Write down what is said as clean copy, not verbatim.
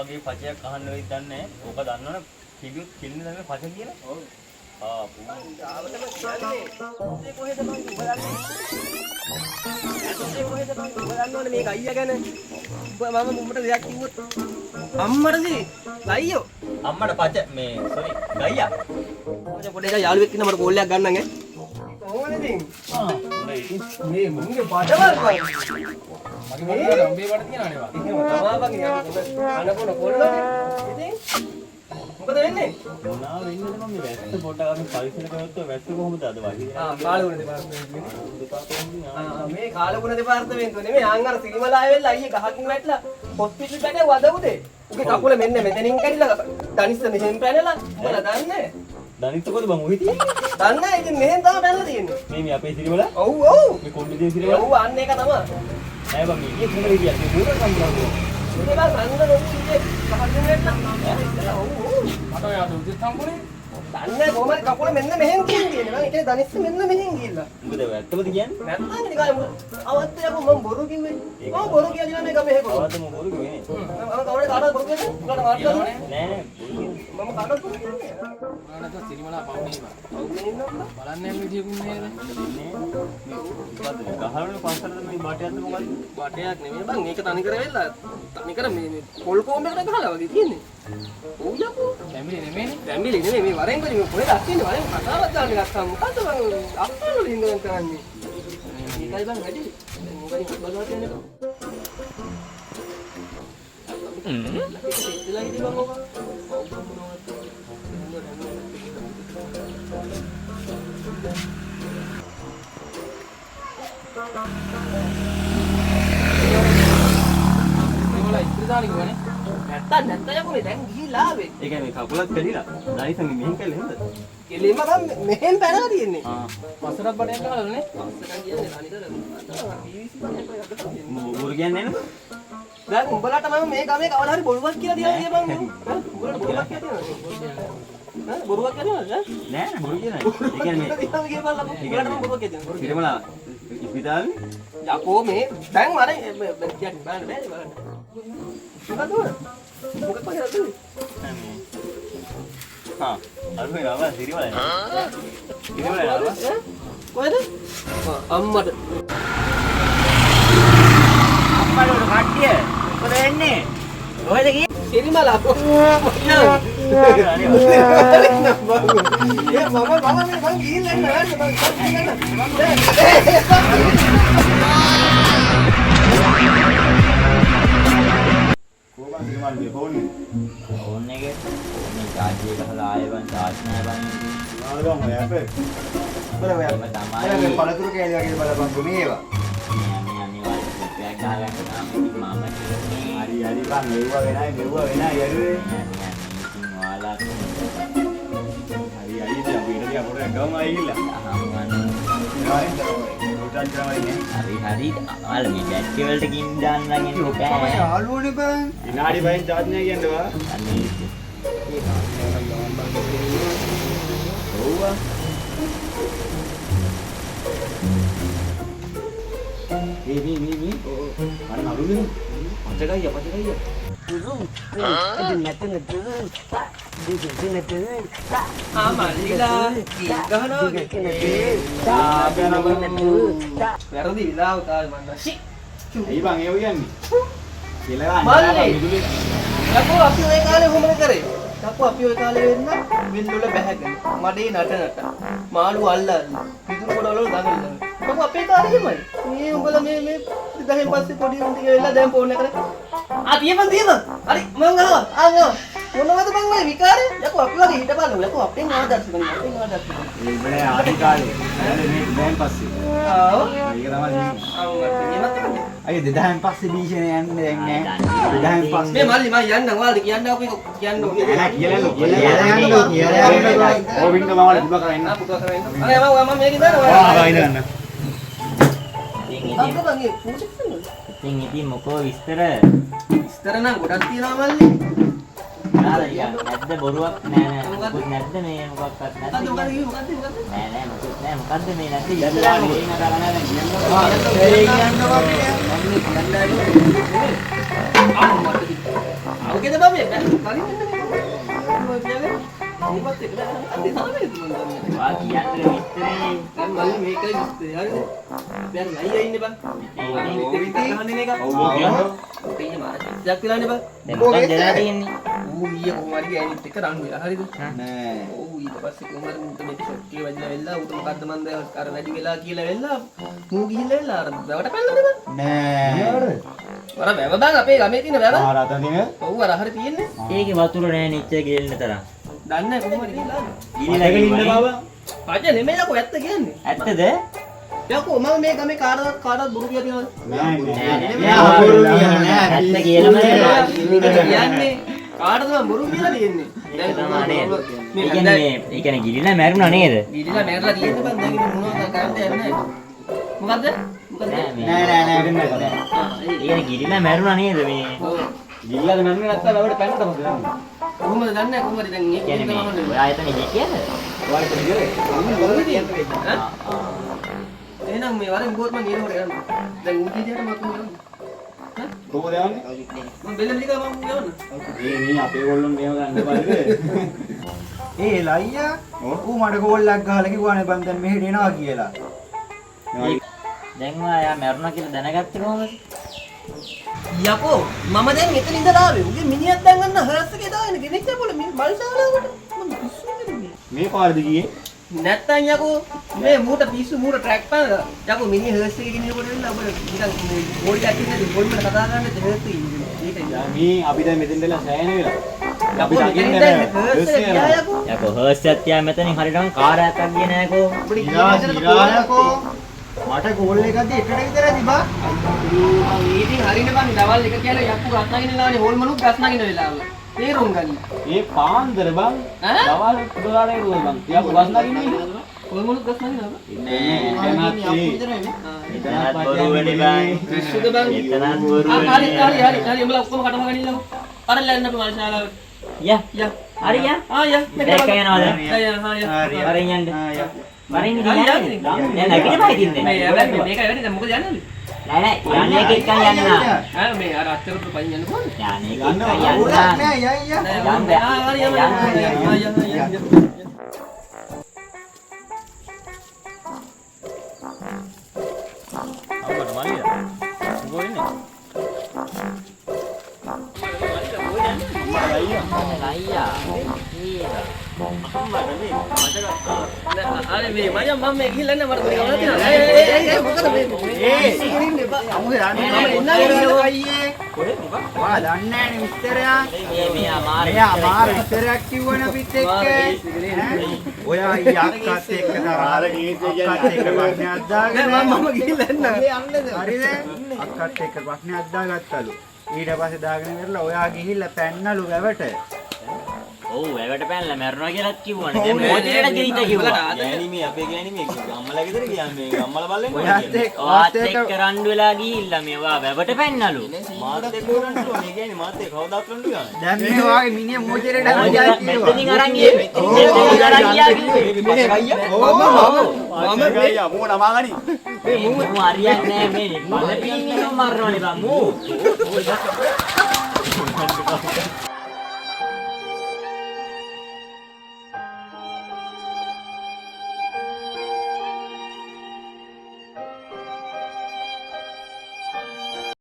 වගේ පචයක් අහන්න වෙයි දන්නේ ඕක දන්නවනේ කිලියුත් කිලින තමයි පච කියලා. ඔව්. ආවටම කියන්නේ මේ කොහෙද මං බලන්නේ. ඇත්තේ කොහෙද මං බලන්නවනේ මේක අයියා ගැන. මම මුම්මට දෙයක් කිව්වොත් අම්මටදී ගයියෝ. අම්මට පච මේ සෝරි ගයියා. ඔය පොඩේ යාළුවෙක් ඉන්න මට කෝල් එකක් ගන්නන් ඈ. කොහොමද ඉතින්? මේ මුංගේ බඩවල් කොයි. මගේ මොකද රම්බේ බඩ තියනවනේ වා. එහෙම තමාවගේ අනකොන කොල්ලනේ. ඉතින් මොකද වෙන්නේ? මොනවා වෙන්නද මම මේ වැස්ස පොඩ්ඩක් අර පරිසර කරොත් වැස්ස කොහොමද අද වගේ? කාලගුණ දෙපාර්තමේන්තුවේ. මේ කාලගුණ දෙපාර්තමේන්තුව නෙමෙයි ආන් අර සිරිමලා ආවෙලා අයියේ ගහකින් වැටලා හොස්පිටල් පැනේ වදවුදේ. උගේ කකුල මෙන්න මෙතනින් කැඩිලා දනිස්ස මෙහෙන් පැනලා උඹලා දන්නේ? දනිත් කොහෙද බං ඔහි තියෙන්නේ? දන්නේ නැහැ ඉතින් මෙහෙන් තමයි පැනලා තියෙන්නේ. මේ අපේ සිරිමලා? ඔව් ඔව්. මේ කොණ්ඩේ සිරිමලා? ඔව් අන්න ඒක තමයි. නෑ බං මේ කොහොමද කියන්නේ දුර සම්බන්ධව. මේ බං අන්න රොක්කේ පහකින් වැටලා. ඔව් ඔව්. මට ඔය අද උදේ සම්පූර්ණේ. දන්නේ කොහමද කකුල මෙන්න මෙහෙන් කියන්නේ නේද? ඒකේ දනිස්ස මෙන්න මෙහෙන් ගිහිල්ලා. මොකද ඇත්තමද කියන්නේ? නැත්තම් ඉතින් ගාය අවත්ත යකෝ මම බොරු කිව්වේ. ඔව් බොරු කියලා මේ ගමේ හේකො. අවත්ත මම බොරු කිව්වේ නේ. මම කවුරුද කාටද බොරු කියන්නේ? උගලට මාත් නෑ නෑ. මම කාටද බොරු කියන්නේ? උගලට සිරිමලා පවුනේ බා. පවුනේ ඉන්නවද? බලන්න යන විදියකුත් නේද? මොකද ගහරවල පන්සලද මේ බාටයක්ද මොකද්ද? බාටයක් නෙමෙයි බං මේක තනිකර වෙලා තනිකර මේ පොල් කොම්බයකට ගහලා වගේ තියෙන්නේ. ඔව් යකෝ. ෆැමිලි නෙමෙයිනේ. ෆැමිලි නෙමෙයි මේ වරෙන් කොලි මේ කොහෙද අස්සින්නේ වරෙන් කතාවක් දාන්න ගත්තා. මොකද්ද බං අක්කල් වල ඉඳන් කරන්නේ? මේකයි බං වැඩි. මොකද බලවත් යන්නේ බං. ඉතිලා ඉතින් බං ඔක. ඒවල ඉස්ත්‍රි ගානේ නැත්තම් යකෝ මේ දැන් ගිහිලා ආවේ. ඒ කියන්නේ කකුලත් කැඩිලා. දනිසන් මෙහෙන් කැල්ල හෙන්ද? කෙලින්ම බං මෙහෙන් පැනලා තියෙන්නේ. පස්සට බඩයක් ගහලා නේ. පස්සට කියන්නේ අනිතර. බොරු කියන්නේ නේද? දැන් උඹලට මම මේ ගමේ කවදා හරි බොරුවක් කියලා දියලා දිය බං නේ. උඹලට බොරුවක් කියලා තියෙනවද? බොරුවක් කියනවද? නෑ නෑ බොරු කියනයි. ඒ කියන්නේ මේ උඹලට මම බොරුවක් කියනවා. පිටමලා ඉස්පිතාලේ යකෝ මේ දැන් මම කියන්නේ බලන්න බෑනේ බලන්න. මොකද මොකක් කරලාද? අර මේ ආවා සිරිවලයි. සිරිවලයි ආවා. කොහෙද? අම්මට. අම්මට කට්ටිය. මොකද වෙන්නේ? කොහෙද ගියේ? සිරිමලා කොහොමද? මම ගිහිල්ලා ඉන්නවා මම කොහොමද මේ ෆෝන් එකේ මේ charge එක ගහලා ආයෙ බං charge නැහැ බං නාලගම ඔය අපේ බලවය තමයි පළතුරු කෑලි වගේ බලපන් මේවා මේ අනිවාර්ය සුප්පයක් ගහලා මම හරි හරි බං මෙව්වා වෙනයි යරුවේ ඔයාලා හරි හරි දැන් අපිට ගියා පොඩ්ඩක් ගම ආවිල්ලා හරි ආල මේ බැටරි වලට ගින් දාන්න නම් එන්න බෑ යාළුවනේ බං විනාඩි 5න් charge නැහැ කියනවා අනේ ඔව්වා මේ අන්න අරුනේ පචගයිය ආමලිලා ගහනවා වැරදි විලාව කාල් මන්නසි ඇයි බං ඒව කියන්නේ කියලා මල්ලේ යකෝ අපි ඔය කාලේ කොහොමද කරේ යකෝ අපි ඔය කාලේ වෙන්න විල් වල බැහැගෙන මඩේ නට මාළු අල්ලලා පිටුරු කොට වල දඟලන කොහොම අපේ කාලේ එහෙමයි මේ උඹලා මේ දහයෙන් පස්සේ පොඩි උන් ටික වෙලා දැන් ෆෝන් එක කරේ තියපන් හරි මම ගහනවා මොනවද බං ඔය විකාරේ? යකෝ අපි වගේ හිටපල්ලු. යකෝ අපෙන් ආදර්ශ කරනවා. අපෙන් ආදර්ශ කරනවා. ඒ බෑ ආදි කාලේ. මේ දැන් පස්සේ. ආව්. ඒක තමයි. ආව් මේවත් එකද? අයිය 2000න් පස්සේ භීෂණ යන්නේ දැන් නෑ. 2000න් පස්සේ. මේ මල්ලි මම යන්නම්. ඔයාලට කියන්න අපි කියන්න ඕනේ. නෑ කියලා යන්න. ඕ වින්ද මම දුබ කරා ඉන්න. ආ පුතා කරා ඉන්න. අනේ මම මේකේ දානවා. ආ ඉන්න ගන්න. අම්ම බං ඒ පොඩි ඉතින් මොකෝ විස්තර විස්තර නම් ගොඩක් තියෙනවා මල්ලි. නැද්ද බොරුවක් නෑ නෑ මොකක් නැද්ද මේ මොකක්වත් නැද්ද මොකද්ද නෑ නෑ මොකක් නෑ මොකද්ද මේ නැද්ද ඉස්සරහා මේ නඩ ගන්න අවකේද බම් එක කලින් මොකක්ද ඒක අද තමයි තුමන් වා කියන්නේ විස්තරේ දැන් මල්ලි මේකයි විස්තරය හරිද දැන් නයි ඉන්නේ බං ගහන්නේ එක ඔව් ඔකේ මාර ඉස්සක් වෙලානේ බං දැන් මොකක්ද දෙලා තියෙන්නේ ඌ ඊයේ කොහමද ගෑනිත් එක්ක රණ්ඩු වෙලා හරිද නෑ. ඔව් ඊට පස්සේ කොහමද මුන්ට මේක ෂොක් එක වැදිලා වෙලා ඌට මොකද්ද මන්ද අර වැඩි වෙලා කියලා වෙලා මූ ගිහිල්ලා වෙලා අර වැවට පැනලානේ බං නෑ. අර වැව බං අපේ ගමේ තියෙන වැව ආ රතන දින. ඔව් අර හරිය තියෙන්නේ ඒකේ වතුර නෑ නිච්ච ගෙල්ලන තරම් දන්නේ නැහැ කොහමද ගිහිල්ලා ගිලිලා ඉන්න බබා අජ නෙමෙයි යකෝ ඇත්ත කියන්නේ ඇත්තද යකෝ මම මේ ගමේ කාටවත් බොරු කියලා තියෙනවද ඇත්ත කියලාම කියන්නේ කාටද මම බොරු කියලා තියෙන්නේ ඒ කියන්නේ ගිලිලා මැරුණා නේද ගිහිල්ලා මැරලා තියෙන්නේ බං දැන් ඉතින් මොනවද කරන්නේ යන්නේ මොකද්ද නෑ වෙන්නේ නැහැ. ඒ කියන්නේ ගිලිලා මැරුණා නේද මේ ගිල්ලාද මන්නේ නැත්තම් අපිට පැන්න තමයි දන්නේ. කොහොමද දන්නේ කොහොමද දැන් මේ කියන්නේ මේ ඔයා එතන හිටියද ඔයාලට කියන්නේ එහෙනම් මේ වරෙන් බෝත් මම ඊළඟට යනවා දැන් උන් කීයට මම යනවා කොහොමද යන්නේ? මම බෙල්ල මිලිකා මම යනවා මේ අපේ ගොල්ලොන් මේව ගන්න බලද? ඒ ලයියා ඌ මඩ ගෝල්ලක් ගහලා කිව්වානේ බං දැන් මෙහෙට එනවා කියලා. දැන් ඔයා මැරුණා කියලා දැනගත්තේ කොහොමද යකෝ මම දැන් මෙතන ඉඳලා ආවේ උගේ මිනිහක් දැන් අන්න හර්ස් එකේ දාගෙන කෙනෙක් නැපොල මේ මල් ශාලාවකට මම පිස්සු නෙමෙයි මේ පාරද ගියේ? නැත්තම් යකෝ මේ මූට පිස්සු මූට ට්‍රැක් පාන යකෝ මිනිහ හර්ස් එකේ ගෙනියනකොට වෙන්න ඔබ නිකන් මේ ගෝල් එකක් ඉන්නේ ගෝල් වල කතා කරන්නේ හර්ස් එකේ ඉන්නේ ඒකයි මේ අපි දැන් මෙතෙන් දෙලා සෑහෙන වෙලා. අපි යකෝ දකින්න මෙතන නෑ. හර්ස් එක ගියා යකෝ යකෝ හර්ස් එකක් මෙතනින් හරියටම කාර් එකක් ගියේ නෑකෝ ඉරායකෝ මට ගෝල් එකක් දී එකට විතර තිබා. ඉතින් හරිනේ බං දවල් එක කියලා යක්කු ගස් නගින්න ලානේ හෝල් මනුත් ගස් නගින්න වෙලාව තේරුම් ගන්න ඒ පාන්දර බං. ඈ? දවල් දොලාරේ රුව බං. ටිකක් වස් නගින්නේ. හෝල් මනුත් ගස් නගින්නවද නෑ එතනත් බොරු වෙන්නේ බං පිස්සුද බං එතනත් බොරු හරි උඹලා ඔක්කොම කටම ගනින්නකො අර ලැන්න අපි මල් ශාලාවට යා හරි යා ආ දැක්ක යනවද හරි. වරින් යන්න ආ යා. වරින් ඉතින් යන්නේ දැන් නැගිට බයි තින්නේ මේකයි වැඩි දැන් මොකද යන්නේ නෑ යන්නේ එකෙන් යන්න ආ මේ අර අච්චරට පයින් යන්න කොහොමද යන්නේ ගන්නව එකෙන් නෑ යයි යා. හරි අප්පට මල්ලිය. උගෝ ඉන්නේ. අයියා අර මේ මම මේ ගිහිල්ලා ඉන්න මට ගමන තියෙනවා මොකද මේ ඉන්නේ බා අමුගේ එන්නගෙන අයියේ. වා දන්නේ නෑනේ විස්තරයක්. මෙයා මාර මෙයා මාර විස්තරයක් කිව්වනේ අපිත් එක්ක. ඔයා අක්කත් එක්ක තරහාර අක්කත් එක්ක ප්‍රශ්නයක් දාගෙන මම ගිහිල්ලා එන්න හරිද? අක්කත් එක්ක ප්‍රශ්නයක් දාගත්තලු. ඊට පස්සේ දාගෙන ඉවරලා ඔයා ගිහිල්ලා පැන්නලු වැවට. ඔව් වැවට පැනලා මැරුණා කියලාත් කිව්වනේ දැන් මොහොතේට ගිහින් කිව්වා ගෑණි මේ අපේ ගෑණි මේ අම්මලා ගෙදර ගියා මේ අම්මලා බල්ලෙන් ඔයාත් එක්ක ඔයාත් එක්ක රණ්ඩු වෙලා ගිහිල්ලා මේවා වැවට පැන්නලු මාත් එක්ක උරන්ටු මේ ගෑණි මාත් එක්ක කවදාත් රණ්ඩු ගානේ. දැන් මේ වාගේ මිනිහ මොජරේට ගියා මෙතනින් අරන් ගියේ මෙතනින් අරන් ගියා කිව්වේ මම ගියා මෝ නමාගනි. මේ මූ හරියන්නේ නෑ මේ බලපින් ඉන්නව මරනවනේ බං මූ